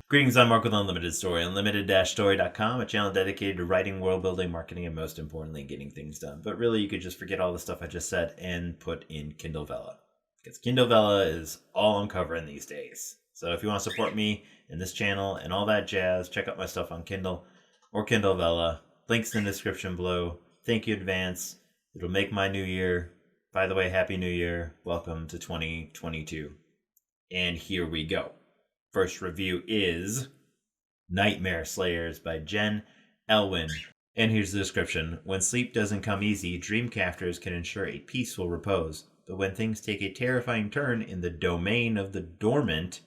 Greetings, I'm Mark with Unlimited Story, unlimited-story.com, a channel dedicated to writing, world building, marketing, and most importantly, getting things done. But really, you could just forget all the stuff I just said and put in Kindle Vella. Because Kindle Vella is all I'm covering these days. So if you want to support me and this channel and all that jazz, check out my stuff on Kindle or Kindle Vella. Links in the description below. Thank you in advance. It'll make my new year. By the way, Happy New Year. Welcome to 2022. And here we go. First review is Nightmare Slayers by Jen Ellwyn. And here's the description. When sleep doesn't come easy, Dreamcrafters can ensure a peaceful repose. But when things take a terrifying turn in the domain of the dormant,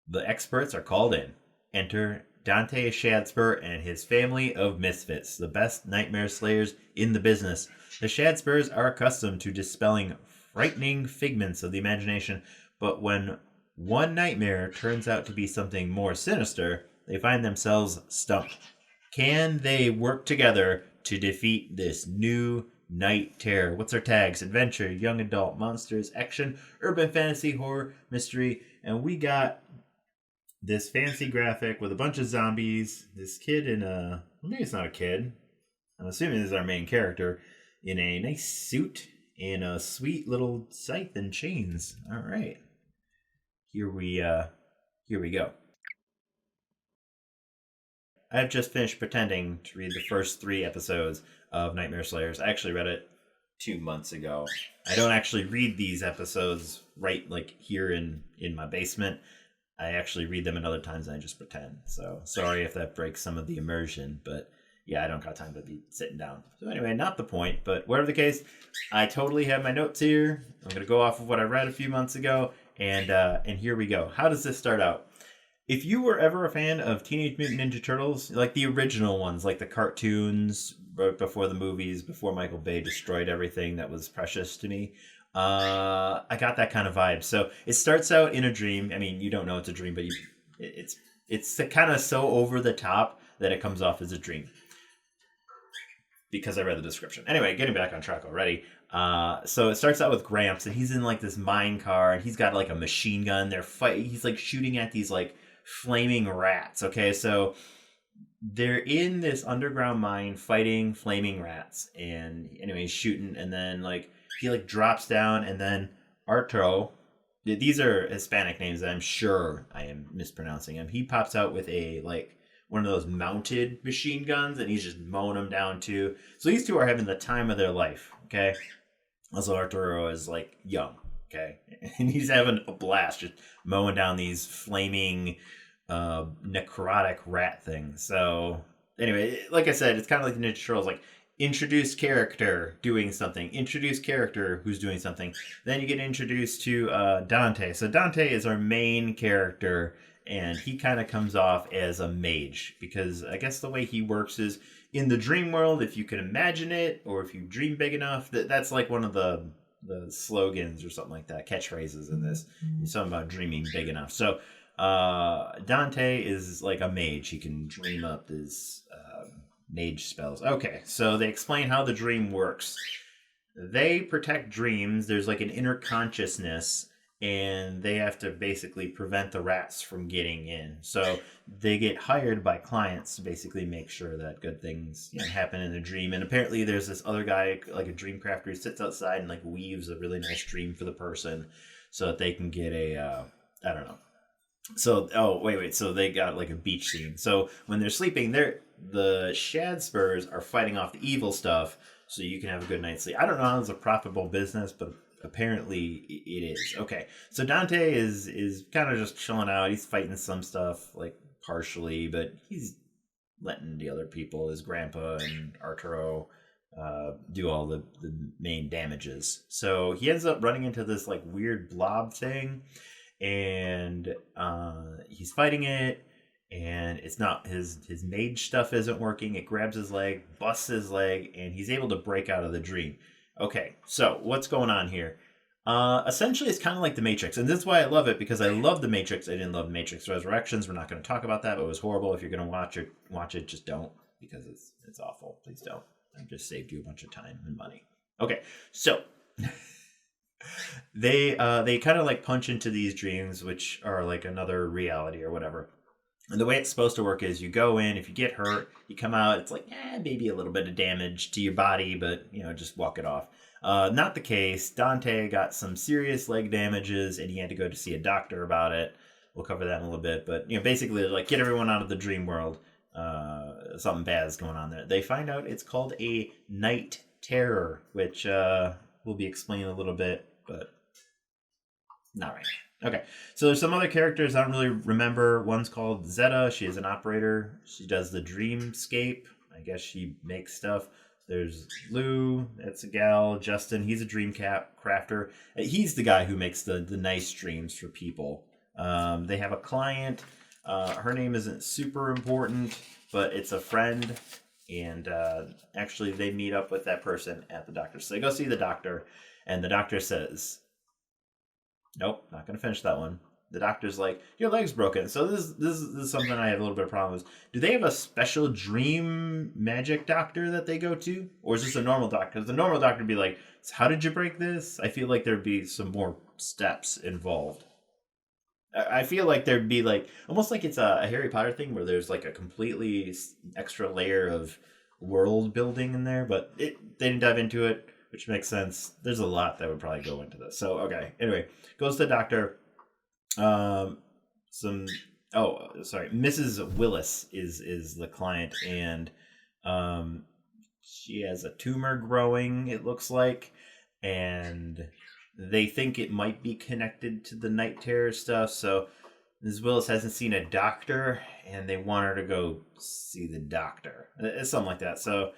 the experts are called in. Enter Dante Shadspur and his family of misfits, the best nightmare slayers in the business. The Shadspurs are accustomed to dispelling frightening figments of the imagination, but when one nightmare turns out to be something more sinister, they find themselves stumped. Can they work together to defeat this new night terror? What's our tags? Adventure, young adult, monsters, action, urban fantasy, horror, mystery. And we got this fancy graphic with a bunch of zombies. This kid in a... Well, maybe it's not a kid. I'm assuming this is our main character. In a nice suit and a sweet little scythe and chains. All right. Here we go. I've just finished pretending to read the first 3 episodes of Nightmare Slayers. I actually read it 2 months ago. I don't actually read these episodes right like here in my basement. I actually read them at other times and I just pretend. So sorry if that breaks some of the immersion, but yeah, I don't got time to be sitting down. So anyway, not the point, but whatever the case, I totally have my notes here. I'm going to go off of what I read a few months ago. And here we go. How does this start out? If you were ever a fan of Teenage Mutant Ninja Turtles, like the original ones, like the cartoons before the movies, before Michael Bay destroyed everything that was precious to me, I got that kind of vibe. So it starts out in a dream. I mean, you don't know it's a dream, but it's kind of so over the top that it comes off as a dream. Because I read the description. Anyway, getting back on track already. So it starts out with Gramps, and he's in like this mine car, and he's got like a machine gun. He's like shooting at these like flaming rats. Okay, so they're in this underground mine fighting flaming rats, and anyway, he's shooting, and then like he like drops down, and then Arturo. These are Hispanic names. I'm sure I am mispronouncing them. He pops out with a like one of those mounted machine guns, and he's just mowing them down too. So these two are having the time of their life, okay? Also, Arturo is like young, okay? And he's having a blast just mowing down these flaming necrotic rat things. So anyway, like I said, it's kind of like the Ninja Turtles, like introduce character doing something, introduce character who's doing something. Then you get introduced to Dante. So Dante is our main character, and he kind of comes off as a mage because I guess the way he works is in the dream world, if you can imagine it, or if you dream big enough, that's like one of the slogans or something like that, catchphrases in this. It's something about dreaming big enough. So Dante is like a mage. He can dream up his mage spells. Okay, so they explain how the dream works. They protect dreams. There's like an inner consciousness, and they have to basically prevent the rats from getting in. So they get hired by clients to basically make sure that good things happen in the dream. And apparently there's this other guy, like a dreamcrafter, who sits outside and like weaves a really nice dream for the person so that they can get a, I don't know. So, wait. So they got like a beach scene. So when they're sleeping, the Shadspurs are fighting off the evil stuff so you can have a good night's sleep. I don't know how it's a profitable business, but apparently it is. Okay, so Dante is kind of just chilling out. He's fighting some stuff, like partially, but he's letting the other people, his grandpa and Arturo, do all the main damages. So he ends up running into this like weird blob thing, and he's fighting it, and it's not his mage stuff isn't working. It grabs his leg, busts his leg, and he's able to break out of the dream. Okay, so what's going on here? Essentially, it's kind of like The Matrix, and this is why I love it, because I love The Matrix. I didn't love Matrix Resurrections. We're not going to talk about that, but it was horrible. If you're going to watch it, just don't, because it's awful. Please don't. I've just saved you a bunch of time and money. Okay, so they kind of like punch into these dreams, which are like another reality or whatever. And the way it's supposed to work is you go in, if you get hurt, you come out, it's like, maybe a little bit of damage to your body, but, just walk it off. Not the case. Dante got some serious leg damages, and he had to go to see a doctor about it. We'll cover that in a little bit. But, basically, like, get everyone out of the dream world. Something bad is going on there. They find out it's called a night terror, which we'll be explaining a little bit, but not right now. Okay, so there's some other characters I don't really remember. One's called Zeta. She is an operator. She does the dreamscape. I guess she makes stuff. There's Lou. That's a gal. Justin. He's a crafter. He's the guy who makes the nice dreams for people. They have a client. Her name isn't super important, but it's a friend. And actually, they meet up with that person at the doctor. So they go see the doctor, and the doctor says, nope, not going to finish that one. The doctor's like, your leg's broken. So this is something I have a little bit of problems. Do they have a special dream magic doctor that they go to? Or is this a normal doctor? Because the normal doctor would be like, so how did you break this? I feel like there'd be some more steps involved. I feel like there'd be like, almost like it's a Harry Potter thing where there's like a completely extra layer of world building in there. But they didn't dive into it, which makes sense. There's a lot that would probably go into this. So, okay. Anyway, goes to the doctor. Mrs. Willis is the client, and she has a tumor growing, it looks like, and they think it might be connected to the night terror stuff. So Mrs. Willis hasn't seen a doctor, and they want her to go see the doctor. It's something like that. So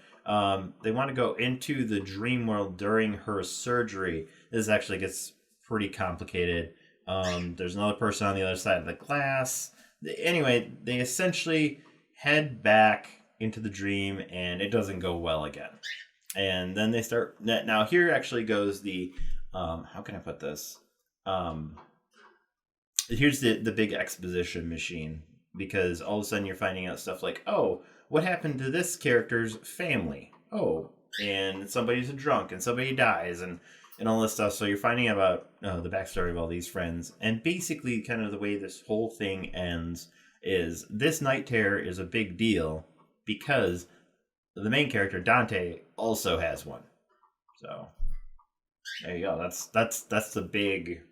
they want to go into the dream world during her surgery. This actually gets pretty complicated. There's another person on the other side of the glass. Anyway, they essentially head back into the dream, and it doesn't go well again. And then they start... Now, here actually goes the... how can I put this? Here's the big exposition machine. Because all of a sudden you're finding out stuff like, oh, what happened to this character's family? Oh, and somebody's a drunk, and somebody dies, and all this stuff. So you're finding out about the backstory of all these friends. And basically kind of the way this whole thing ends is this night terror is a big deal because the main character, Dante, also has one. So there you go. That's the big,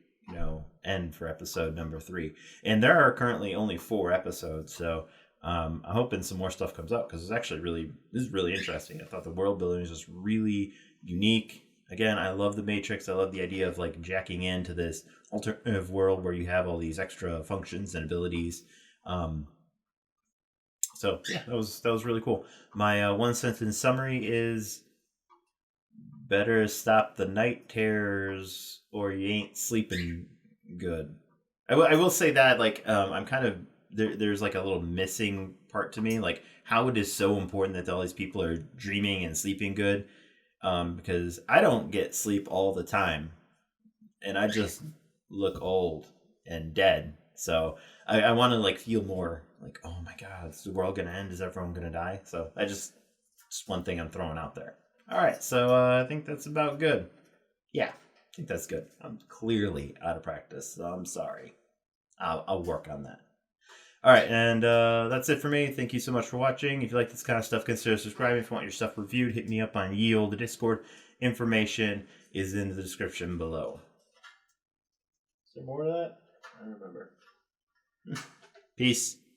end for episode number 3. And there are currently only 4 episodes. So I'm hoping some more stuff comes up because this is really interesting. I thought the world building is just really unique. Again, I love the Matrix. I love the idea of like jacking into this alternative world where you have all these extra functions and abilities. So yeah, that was really cool. My 1 sentence summary is: better stop the night terrors or you ain't sleeping good. I will say that like I'm kind of there's like a little missing part to me. Like how it is so important that all these people are dreaming and sleeping good. Because I don't get sleep all the time, and I just look old and dead. So I want to like feel more like, oh my God, is the world gonna end? Is everyone gonna die? So just one thing I'm throwing out there. All right, so I think that's about good. Yeah, I think that's good. I'm clearly out of practice, so I'm sorry. I'll work on that. All right, and that's it for me. Thank you so much for watching. If you like this kind of stuff, consider subscribing. If you want your stuff reviewed, hit me up on Yield. The Discord information is in the description below. Is there more of that? I don't remember. Peace.